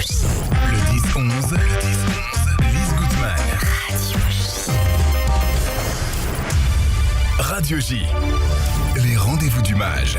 J. Le 10-11, Lise Goodman. Radio J. Les rendez-vous du mage.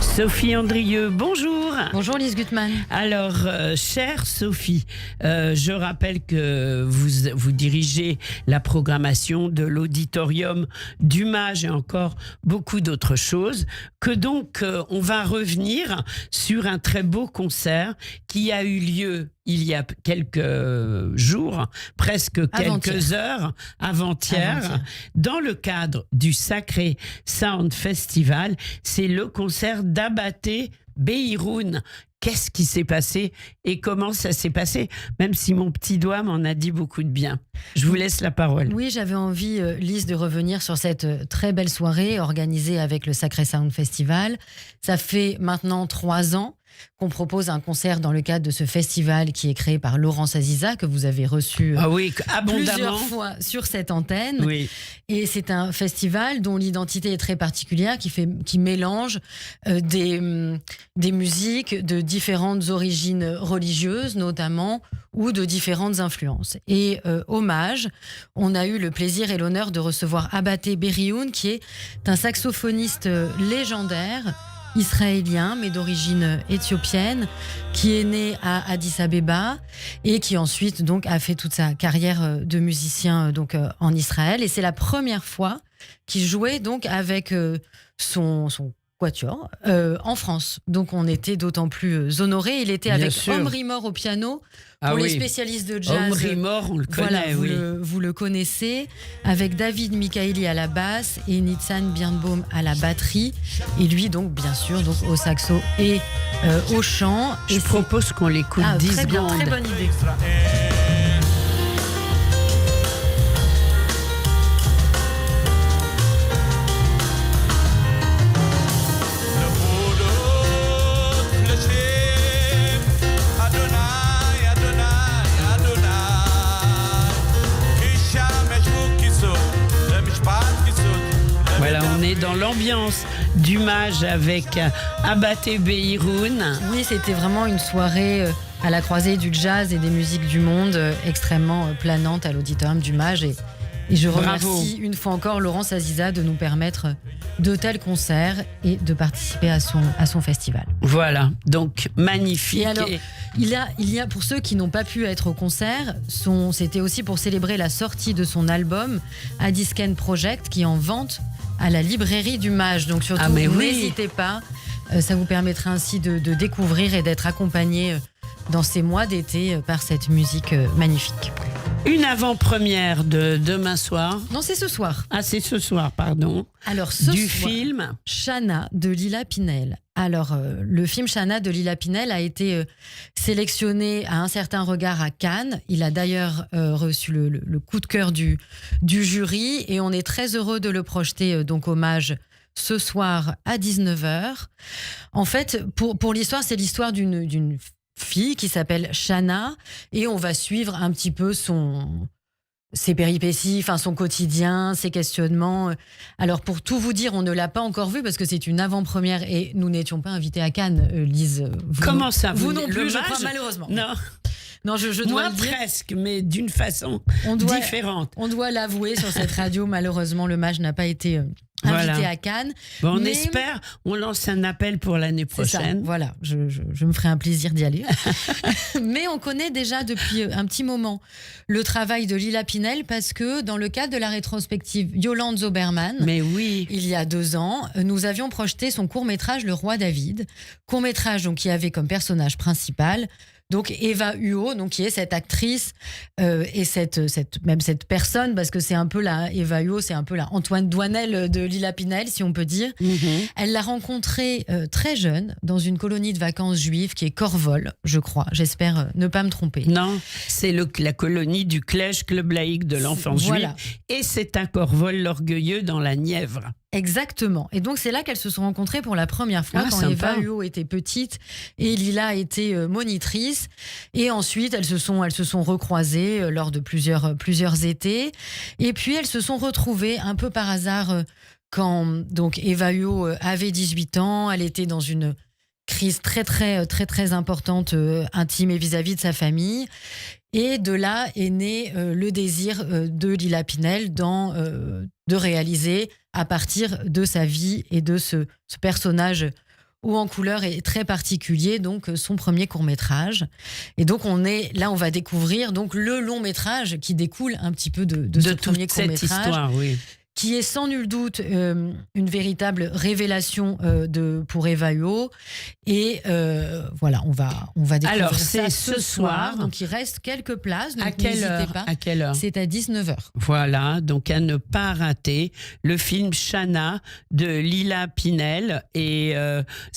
Sophie Andrieux, bonjour. Bonjour Lise Gutmann. Alors, chère Sophie, je rappelle que vous dirigez la programmation de l'auditorium du Mage et encore beaucoup d'autres choses, que donc on va revenir sur un très beau concert qui a eu lieu il y a quelques jours, presque quelques heures, avant-hier, dans le cadre du Sacré Sound Festival. C'est le concert d'Abaté Beiroun. Qu'est-ce qui s'est passé et comment ça s'est passé? Même si mon petit doigt m'en a dit beaucoup de bien. Je vous laisse la parole. Oui, j'avais envie, Lise, de revenir sur cette très belle soirée organisée avec le Sacré Sound Festival. Ça fait maintenant 3 ans qu'on propose un concert dans le cadre de ce festival qui est créé par Laurence Aziza, que vous avez reçu plusieurs fois sur cette antenne. Oui. Et c'est un festival dont l'identité est très particulière, qui mélange des musiques de différentes origines religieuses, notamment, ou de différentes influences. Et hommage, on a eu le plaisir et l'honneur de recevoir Abaté Beiroun, qui est un saxophoniste légendaire, israélien, mais d'origine éthiopienne, qui est né à Addis Abeba et qui ensuite donc a fait toute sa carrière de musicien en Israël. Et c'est la première fois qu'il jouait donc avec son quatuor en France. Donc on était d'autant plus honorés. Il était avec Omri Mor au piano. Pour les spécialistes de jazz, Omri Mor, on le connaît, vous le connaissez, avec David Mikaeli à la basse et Nitzan Birnbaum à la batterie, et lui donc bien sûr au saxo et au chant. Je propose qu'on l'écoute 10 très bien, secondes. Très bonne idée. Voilà, on est dans l'ambiance du Mage avec Abaté Beiroun. Oui, c'était vraiment une soirée à la croisée du jazz et des musiques du monde, extrêmement planante à l'auditorium du Mage. Et je remercie une fois encore Laurence Aziza de nous permettre de tels concerts et de participer à son festival. Voilà, donc magnifique. Et alors, il y a pour ceux qui n'ont pas pu être au concert, c'était aussi pour célébrer la sortie de son album Adisken Project, qui est en vente à la librairie du Mage. Donc surtout, n'hésitez pas, ça vous permettra ainsi de découvrir et d'être accompagné dans ces mois d'été par cette musique magnifique. Une avant-première de demain soir. Non, c'est ce soir. Ah, c'est ce soir, pardon. Alors, du film Shanna de Lila Pinel. Alors, le film Shanna de Lila Pinel a été sélectionné à un certain regard à Cannes. Il a d'ailleurs reçu le coup de cœur du jury et on est très heureux de le projeter donc hommage ce soir à 19h. En fait, pour l'histoire, c'est l'histoire d'une fille qui s'appelle Shanna et on va suivre un petit peu ses péripéties, son quotidien, ses questionnements. Alors pour tout vous dire, on ne l'a pas encore vu parce que c'est une avant-première et nous n'étions pas invités à Cannes, Lise. Comment ça? Vous non plus, je crois, malheureusement. Non, je dois moi le dire. presque, mais d'une façon différente. On doit l'avouer sur cette radio, malheureusement, le Mage n'a pas été invité à Cannes. Bon, on espère, on lance un appel pour l'année prochaine. Ça, voilà, je me ferai un plaisir d'y aller. Mais on connaît déjà depuis un petit moment le travail de Lila Pinel parce que dans le cadre de la rétrospective Yolande Zoberman, il y a 2 ans, nous avions projeté son court-métrage Le Roi David, court-métrage donc, qui avait comme personnage principal donc Eva Huot, donc qui est cette actrice et cette personne, parce que c'est un peu Eva Huot, c'est un peu la Antoine Douanel de Lila Pinel, si on peut dire. Mm-hmm. Elle l'a rencontrée très jeune dans une colonie de vacances juive qui est Corvol, je crois. J'espère ne pas me tromper. Non, c'est la colonie du Klèche Club laïque de l'enfance juive. Et c'est à Corvol l'Orgueilleux dans la Nièvre. Exactement. Et donc, c'est là qu'elles se sont rencontrées pour la première fois, quand sympa. Eva Huot était petite et Lila était monitrice. Et ensuite, elles se sont recroisées lors de plusieurs étés. Et puis, elles se sont retrouvées un peu par hasard quand donc Eva Huot avait 18 ans. Elle était dans une crise très importante, intime et vis-à-vis de sa famille. Et de là est né le désir de Lila Pinel de réaliser à partir de sa vie et de ce personnage haut en couleur et très particulier, donc son premier court-métrage. Et donc on va découvrir donc le long-métrage qui découle un petit peu de ce premier toute cette court-métrage. histoire, oui. Qui est sans nul doute une véritable révélation pour Eva Huot. Et voilà, on va découvrir Alors, ça c'est ce soir. Donc, il reste quelques places. Donc À quelle heure? pas. À quelle heure? C'est à 19h. Voilà, donc à ne pas rater le film Shanna de Lila Pinel et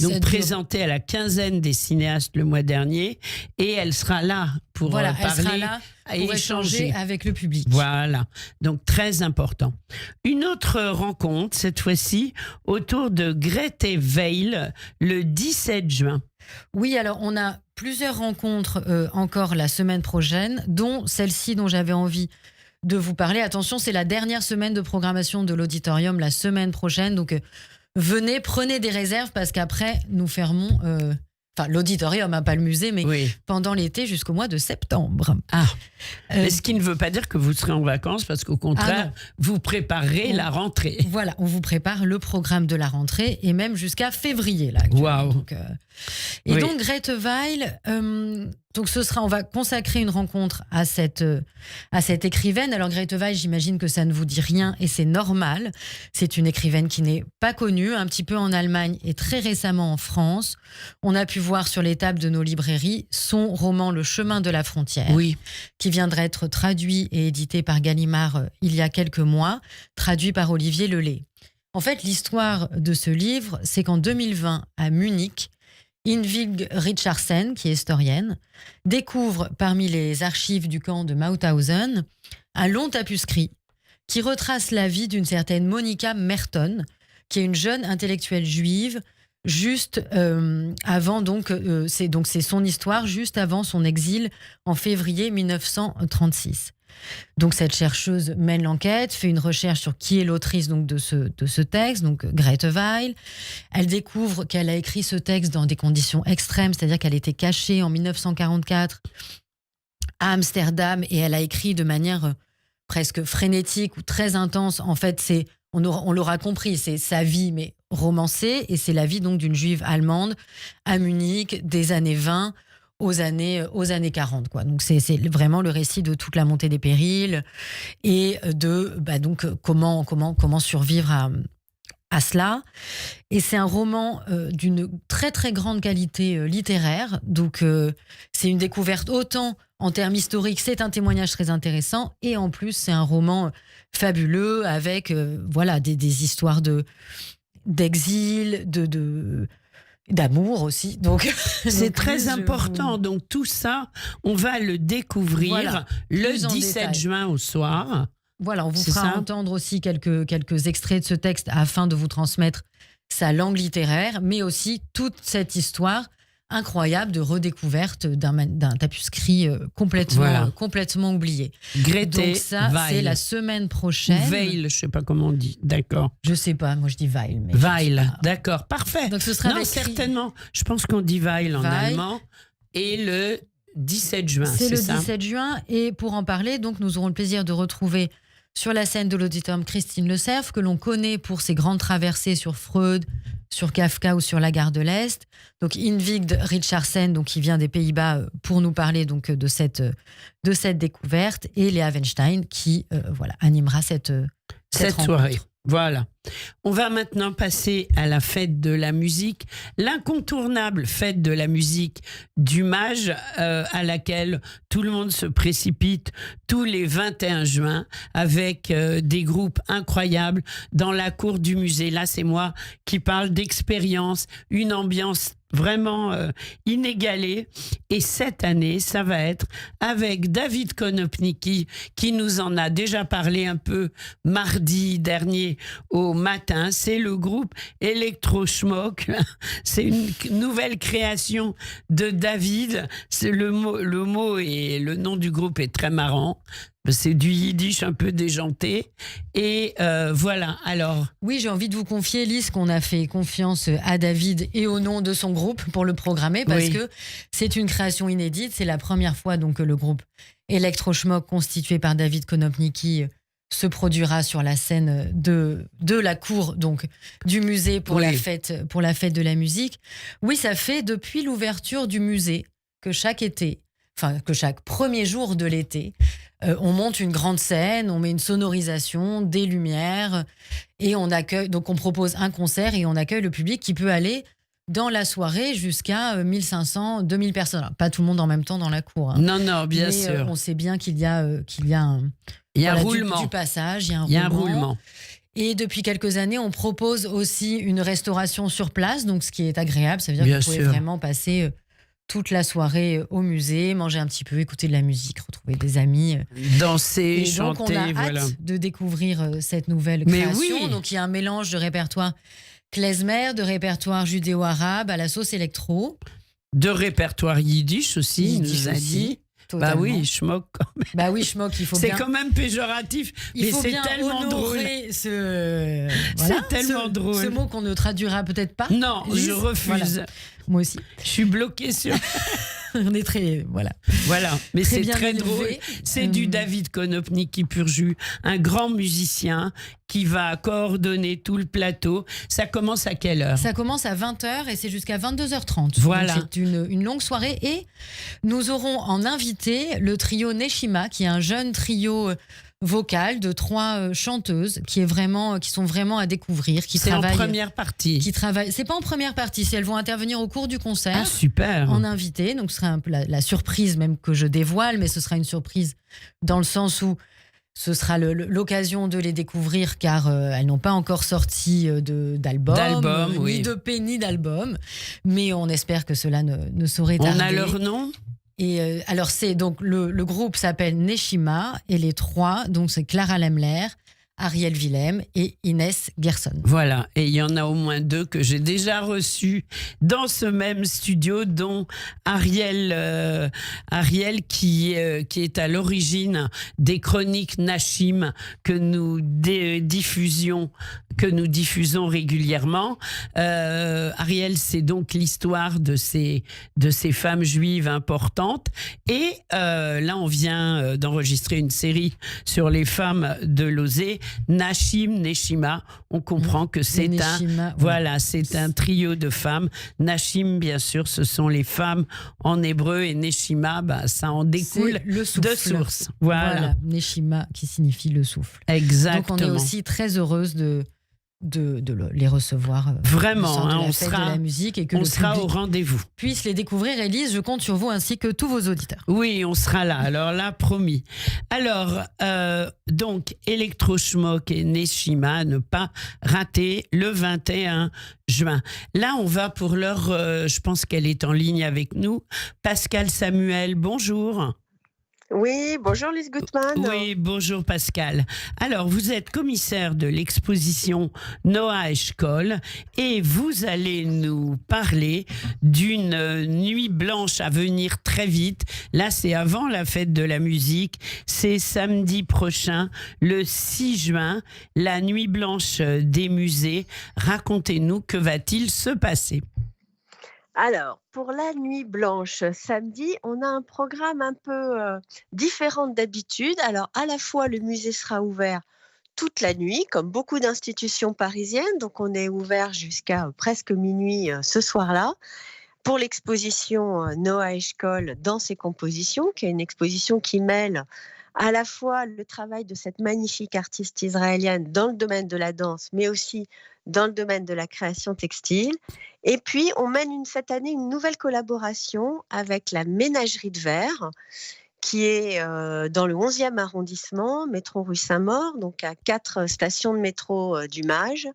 donc Ça présenté à la quinzaine des cinéastes le mois dernier, et elle sera là pour Voilà, elle parler sera là et pour échanger avec le public. Voilà, donc très important. Une autre rencontre, cette fois-ci, autour de Grete Weil, le 17 juin. Oui, alors on a plusieurs rencontres encore la semaine prochaine, dont celle-ci dont j'avais envie de vous parler. Attention, c'est la dernière semaine de programmation de l'auditorium la semaine prochaine, donc venez, prenez des réserves parce qu'après nous fermons... l'auditorium, pas le musée, mais Oui. pendant l'été jusqu'au mois de septembre. Ah, mais ce qui ne veut pas dire que vous serez en vacances, parce qu'au contraire, vous préparerez la rentrée. Voilà, on vous prépare le programme de la rentrée et même jusqu'à février. Là, Waouh. donc, donc Grete Weil, donc on va consacrer une rencontre à cette écrivaine. Alors Grete Weil, j'imagine que ça ne vous dit rien et c'est normal. C'est une écrivaine qui n'est pas connue, un petit peu en Allemagne et très récemment en France. On a pu voir sur les tables de nos librairies son roman Le chemin de la frontière, Oui. qui vient d'être traduit et édité par Gallimard il y a quelques mois, traduit par Olivier Lelay. En fait, l'histoire de ce livre, c'est qu'en 2020, à Munich, Ingvild Richardsen, qui est historienne, découvre parmi les archives du camp de Mauthausen un long tapuscrit qui retrace la vie d'une certaine Monica Merton, qui est une jeune intellectuelle juive, juste avant, c'est son histoire, juste avant son exil en février 1936. Donc cette chercheuse mène l'enquête, fait une recherche sur qui est l'autrice donc de ce texte, donc Grete Weil. Elle découvre qu'elle a écrit ce texte dans des conditions extrêmes, c'est-à-dire qu'elle était cachée en 1944 à Amsterdam et elle a écrit de manière presque frénétique ou très intense. En fait, on l'aura compris, c'est sa vie mais romancée, et c'est la vie donc d'une juive allemande à Munich des années 20 aux années 40, quoi. Donc c'est vraiment le récit de toute la montée des périls et de donc comment survivre à cela. Et c'est un roman d'une très très grande qualité littéraire. Donc c'est une découverte autant en termes historiques, c'est un témoignage très intéressant, et en plus c'est un roman fabuleux avec des histoires d'exil, d'amour aussi. Donc c'est très important. Donc tout ça, on va le découvrir le 17 juin au soir. Voilà, on vous fera entendre aussi quelques extraits de ce texte afin de vous transmettre sa langue littéraire, mais aussi toute cette histoire incroyable de redécouverte d'un tapuscrit complètement oublié. Grete Donc ça, Weil. c'est la semaine prochaine. Weil, je sais pas comment on dit. D'accord. Je sais pas, moi je dis Weil. Mais Weil, d'accord, parfait. Donc ce sera certainement. Je pense qu'on dit Weil en allemand. Et le 17 juin, c'est ça? 17 juin. Et pour en parler, donc nous aurons le plaisir de retrouver sur la scène de l'auditorium Christine Le Cerf, que l'on connaît pour ses grandes traversées sur Freud, sur Kafka ou sur la gare de l'Est. Donc Ingvild Richardsen, donc qui vient des Pays-Bas pour nous parler donc de cette découverte, et Léa Weinstein qui animera cette soirée. Voilà. On va maintenant passer à la fête de la musique, l'incontournable fête de la musique du Mage, à laquelle tout le monde se précipite tous les 21 juin avec des groupes incroyables dans la cour du musée. Là, c'est moi qui parle d'expérience, une ambiance vraiment inégalée. Et cette année, ça va être avec David Konopnicki, qui nous en a déjà parlé un peu mardi dernier au matin. C'est le groupe Electroschmock. C'est une nouvelle création de David. C'est le mot et le nom du groupe est très marrant. C'est du yiddish un peu déjanté. Et voilà, alors... Oui, j'ai envie de vous confier, Lise, qu'on a fait confiance à David et au nom de son groupe pour le programmer parce Oui. que c'est une création inédite. C'est la première fois donc, que le groupe Electroschmock, constitué par David Konopnicki, se produira sur la scène de la cour donc, du musée pour, Oui. la fête de la musique. Oui, ça fait depuis l'ouverture du musée que chaque été, que chaque premier jour de l'été, on monte une grande scène, on met une sonorisation, des lumières, et on accueille. Donc on propose un concert et on accueille le public qui peut aller dans la soirée jusqu'à 1500, 2000 personnes. Alors, pas tout le monde en même temps dans la cour. Hein. Non, bien Mais, sûr. on sait bien qu'il y a un, Il y a un voilà, roulement. du passage, il y a Il y a un roulement. Et depuis quelques années, on propose aussi une restauration sur place, donc ce qui est agréable. Ça veut dire Bien que vous pouvez sûr. vraiment passer toute la soirée au musée, manger un petit peu, écouter de la musique, retrouver des amis. Danser, Et donc, chanter, on a hâte voilà. de découvrir cette nouvelle Mais création. oui. Donc, il y a un mélange de répertoire klezmer, de répertoire judéo-arabe à la sauce électro. De répertoire yiddish aussi, il Yiddish nous a aussi, dit. Bah totalement. oui, schmock. Bah oui, schmock, il faut C'est bien... quand même péjoratif, Il mais faut c'est bien tellement drôle. honorer C'est tellement drôle. ce mot qu'on ne traduira peut-être pas. Non, Lise, je refuse. voilà. Moi aussi. Je suis bloquée sur... On est très... Voilà. Voilà, mais Très c'est bien très élevé. drôle. C'est du David Konopnicki pur jus, un grand musicien qui va coordonner tout le plateau. Ça commence à quelle heure? Ça commence à 20h et c'est jusqu'à 22h30. Voilà. Donc, c'est une longue soirée et nous aurons en invité le trio Neshima, qui est un jeune trio vocal de 3 chanteuses qui sont vraiment à découvrir, qui C'est en travaillent. première partie. C'est pas en première partie, elles vont intervenir au cours du concert. Ah, super. En invité, donc ce sera un peu la surprise même que je dévoile, mais ce sera une surprise dans le sens où ce sera l'occasion de les découvrir car elles n'ont pas encore sorti d'album, oui. ni d'EP, ni d'album, mais on espère que cela ne saurait tarder. On a leur nom? Et alors c'est donc le groupe s'appelle Neshima et les 3, donc c'est Clara Lemler, Ariel Willem et Inès Gerson. Voilà, et il y en a au moins 2 que j'ai déjà reçus dans ce même studio, dont Ariel qui est à l'origine des chroniques Nashim que nous diffusons régulièrement. Ariel, c'est donc l'histoire de ces femmes juives importantes. Et là, on vient d'enregistrer une série sur les femmes de Lozé. Neshima, on comprend que c'est Neshima, oui. Voilà, c'est un trio de femmes. Nashim, bien sûr, ce sont les femmes en hébreu, et Neshima, ça en découle C'est le souffle. de source. Voilà. Neshima qui signifie le souffle. Exactement. Donc on est aussi très heureuse de les recevoir Vraiment, au sein de la on fête sera, de la musique et que on le sera public au rendez-vous. puisse les découvrir. Élise, je compte sur vous ainsi que tous vos auditeurs. Oui, on sera là. Alors là, promis. Alors, donc, Electroschmock et Neshima, à ne pas rater le 21 juin. Là, on va pour l'heure, je pense qu'elle est en ligne avec nous. Pascal Samuel, bonjour. Oui, bonjour Lise Gutmann. Oui, bonjour Pascal. Alors, vous êtes commissaire de l'exposition Noah Eshkol et vous allez nous parler d'une nuit blanche à venir très vite. Là, c'est avant la fête de la musique. C'est samedi prochain, le 6 juin, la nuit blanche des musées. Racontez-nous, que va-t-il se passer ? Alors, pour la nuit blanche, samedi, on a un programme un peu différent d'habitude. Alors, à la fois, le musée sera ouvert toute la nuit, comme beaucoup d'institutions parisiennes. Donc, on est ouvert jusqu'à presque minuit ce soir-là. Pour l'exposition Noah Eshkol dans ses compositions, qui est une exposition qui mêle à la fois le travail de cette magnifique artiste israélienne dans le domaine de la danse, mais aussi dans le domaine de la création textile. Et puis, on mène cette année une nouvelle collaboration avec la Ménagerie de Verre, qui est dans le 11e arrondissement, métro rue Saint-Maur, donc à 4 stations de métro du Mage.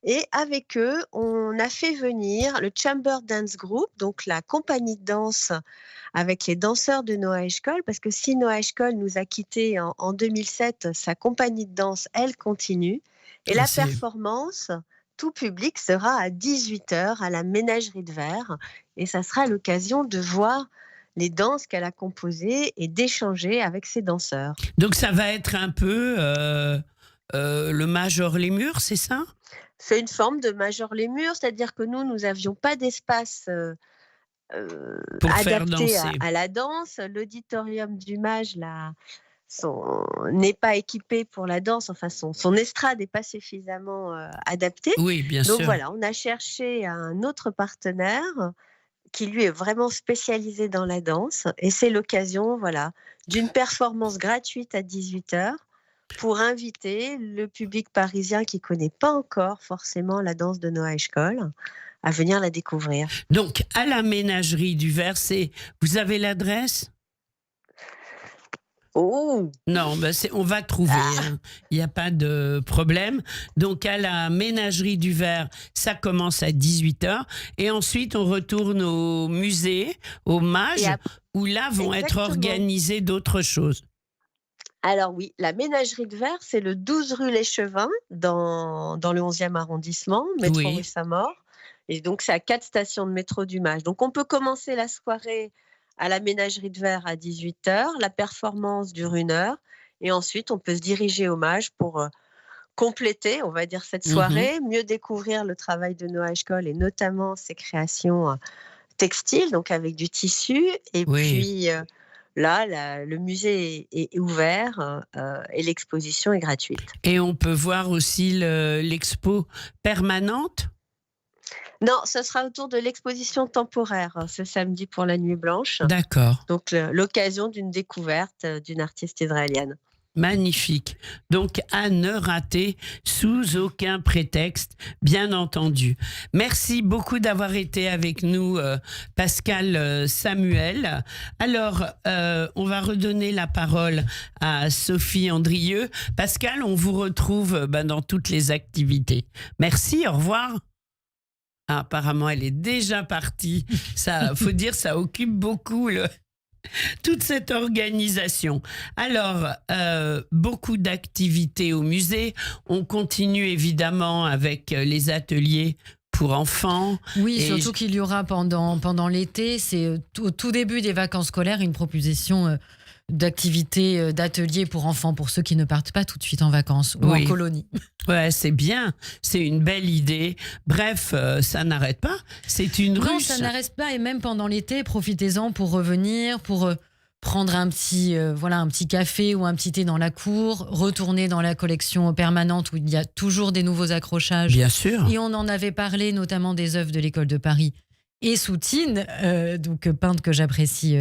Et avec eux, on a fait venir le Chamber Dance Group, donc la compagnie de danse avec les danseurs de Noah Eshkol, parce que si Noah Eshkol nous a quittés en 2007, sa compagnie de danse, elle continue. Et la performance, tout public, sera à 18h à la Ménagerie de Verre. Et ça sera l'occasion de voir les danses qu'elle a composées et d'échanger avec ses danseurs. Donc ça va être un peu le Major les Murs, c'est ça? C'est une forme de Major les Murs, c'est-à-dire que nous n'avions pas d'espace Pour faire adapté danser. à la danse. L'auditorium du Mage n'est pas équipé pour la danse, enfin son estrade n'est pas suffisamment adaptée. Oui, bien Donc sûr. voilà, on a cherché un autre partenaire qui lui est vraiment spécialisé dans la danse et c'est l'occasion d'une performance gratuite à 18h pour inviter le public parisien qui ne connaît pas encore forcément la danse de Noah Eshkol à venir la découvrir. Donc, à la ménagerie du Verset, vous avez l'adresse? Oh, Non, on va trouver, hein. Il n'y a pas de problème. Donc, à la ménagerie du Verre, ça commence à 18h. Et ensuite, on retourne au musée, au Mage, Et où là vont être exactement. organisées d'autres choses. Alors oui, la ménagerie de Verre, c'est le 12 rue l'Échevin, dans le 11e arrondissement, métro Oui. rue Saint-Maur. Et donc, c'est à 4 stations de métro du Mage. Donc, on peut commencer la soirée à la ménagerie de Verre à 18h. La performance dure 1 heure. Et ensuite, on peut se diriger au Mage pour compléter, on va dire, cette soirée, mieux découvrir le travail de Noah Eshkol et notamment ses créations textiles, donc avec du tissu. Et puis, là, le musée est ouvert et l'exposition est gratuite. Et on peut voir aussi l'expo permanente? Non, ce sera autour de l'exposition temporaire ce samedi pour la Nuit Blanche. D'accord. Donc, l'occasion d'une découverte d'une artiste israélienne. Magnifique. Donc, à ne rater sous aucun prétexte, bien entendu. Merci beaucoup d'avoir été avec nous, Pascal Samuel. Alors, on va redonner la parole à Sophie Andrieux. Pascal, on vous retrouve dans toutes les activités. Merci, au revoir. Ah, apparemment, elle est déjà partie. Ça, faut dire, ça occupe beaucoup toute cette organisation. Alors, beaucoup d'activités au musée. On continue évidemment avec les ateliers pour enfants. Oui, Et surtout qu'il y aura pendant l'été, c'est au tout début des vacances scolaires, une proposition d'activités, d'ateliers pour enfants, pour ceux qui ne partent pas tout de suite en vacances ou en colonie. Ouais, c'est bien, c'est une belle idée. Bref, ça n'arrête pas. C'est une Non, ruche. ça n'arrête pas. Et même pendant l'été, profitez-en pour revenir, pour prendre un petit café ou un petit thé dans la cour, retourner dans la collection permanente où il y a toujours des nouveaux accrochages. Bien sûr. Et on en avait parlé notamment des œuvres de l'École de Paris et Soutine, donc peintre que j'apprécie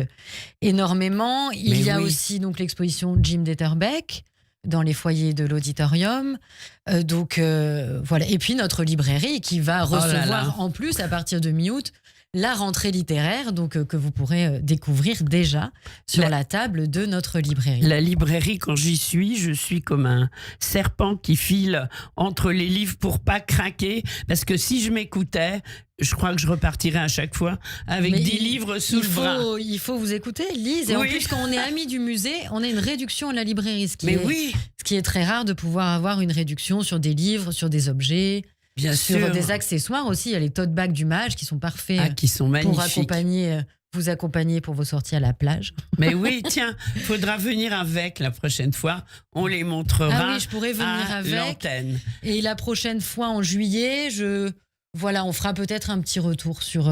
énormément. Il y a aussi donc l'exposition Jim Detterbeck dans les foyers de l'auditorium. Voilà. Et puis notre librairie qui va recevoir en plus à partir de mi-août la rentrée littéraire, donc que vous pourrez découvrir déjà sur la table de notre librairie. La librairie, quand j'y suis, je suis comme un serpent qui file entre les livres pour pas craquer, parce que si je m'écoutais, je crois que je repartirais à chaque fois avec 10 livres sous le bras. Il faut vous écouter, Lise. Et en plus, quand on est amis du musée, on a une réduction à la librairie, ce qui est très rare de pouvoir avoir une réduction sur des livres, sur des objets. Bien sur sûr. Des accessoires aussi, il y a les tote bags du Mage qui sont parfaits qui sont magnifiques. pour vous accompagner pour vos sorties à la plage. Mais oui, tiens, faudra venir avec la prochaine fois. On les montrera. Ah oui, je pourrais venir avec. L'antenne. Et la prochaine fois en juillet, on fera peut-être un petit retour sur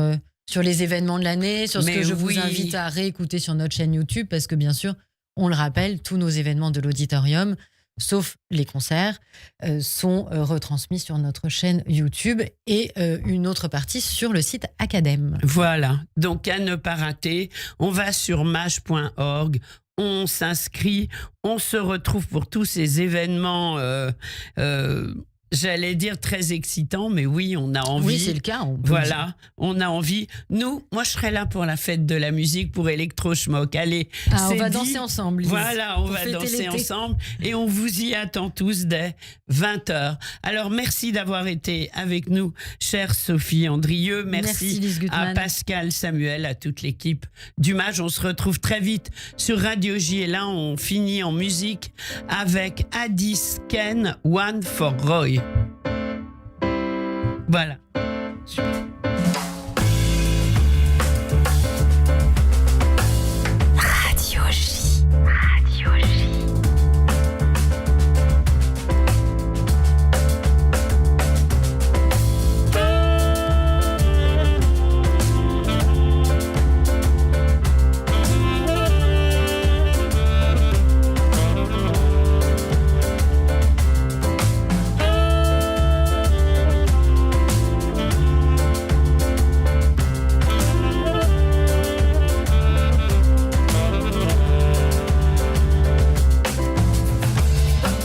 les événements de l'année, sur ce que je vous invite à réécouter sur notre chaîne YouTube, parce que bien sûr, on le rappelle, tous nos événements de l'auditorium, sauf les concerts, sont retransmis sur notre chaîne YouTube et une autre partie sur le site Academ. Voilà, donc à ne pas rater, on va sur mage.org, on s'inscrit, on se retrouve pour tous ces événements, j'allais dire très excitants, mais oui, on a envie. Oui, c'est le cas. On a envie. Moi, je serai là pour la fête de la musique, pour Electro-Schmock. Allez, on va danser ensemble, Lise. Voilà, on va danser ensemble et on vous y attend tous dès 20h. Alors, merci d'avoir été avec nous, chère Sophie Andrieux. Merci Lise à Gutmann. Pascal Samuel, à toute l'équipe du Mage. On se retrouve très vite sur Radio J. Et là, on finit en musique avec Addis Ken, One for Roy. Voilà. Super.